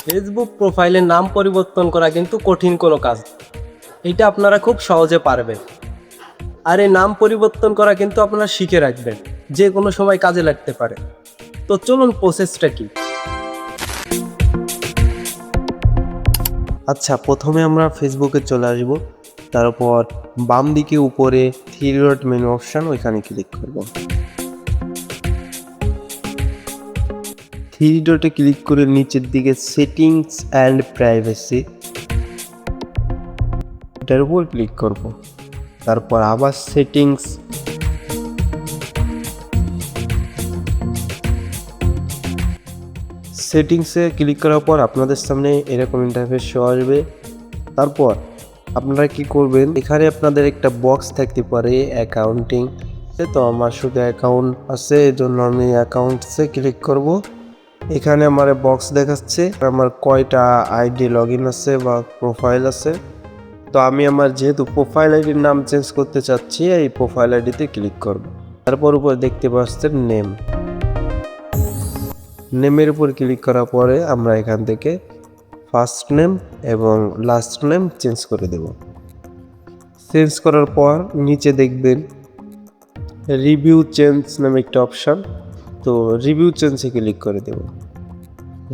Facebook প্রোফাইলের নাম পরিবর্তন করা কিন্তু কঠিন কোনো কাজ না। এটা আপনারা খুব সহজে পারবেন। আর এই নাম পরিবর্তন করা কিন্তু আপনারা শিখে রাখবেন, যে কোনো সময় কাজে লাগতে পারে। তো চলুন প্রসেসটা কি। আচ্ছা, প্রথমে আমরা ফেসবুকে চলে আসব। তারপর বাম দিকে উপরে থ্রি ডট মেনু অপশান, ওইখানে ক্লিক করব। থ্রি ডটে ক্লিক করে নিচের দিকে সেটিংস অ্যান্ড প্রাইভেসি, এটার উপর ক্লিক করব। তারপর আবার সেটিংসে ক্লিক করার পর আপনাদের সামনে এরকম ইন্টারফেস শো আসবে। তারপর আপনারা কি করবেন, এখানে আপনাদের একটা বক্স থাকতে পারে অ্যাকাউন্টিং। তো আমার শুধু অ্যাকাউন্ট আছে, এই জন্য আমি অ্যাকাউন্টসে ক্লিক করব। এখানে আমার বক্স দেখাচ্ছে আমার কয়টা আইডি লগ ইন আছে বা প্রোফাইল আছে। তো আমি আমার যেহেতু প্রোফাইল আইডির নাম চেঞ্জ করতে চাচ্ছি, এই প্রোফাইল আইডিতে ক্লিক করব। তারপর উপর দেখতে পাচ্ছেন নেমের উপর ক্লিক করার পরে আমরা এখান থেকে ফার্স্ট নেম এবং লাস্ট নেম চেঞ্জ করে দেব। চেঞ্জ করার পর নিচে দেখবেন রিভিউ চেঞ্জ নামে একটা অপশান, তো রিভিউ চেঞ্জে ক্লিক করে দেব।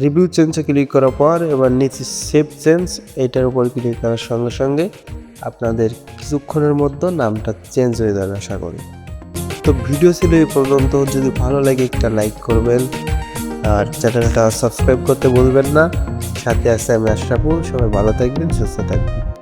রিভিউ চেঞ্জে ক্লিক করার পর এবার নিচে সেভ চেঞ্জ, এটার উপর ক্লিক করার সঙ্গে সঙ্গে আপনাদের কিছুক্ষণের মধ্যে নামটা চেঞ্জ হয়ে যাবে আশা করি। তো ভিডিও ছিল এই পর্যন্ত। যদি ভালো লাগে একটা লাইক করবেন, আর চ্যানেলটা সাবস্ক্রাইব করতে ভুলবেন না। সাথে আছে আমি আশরাফুল। সবাই ভালো থাকবেন, সুস্থ থাকবেন।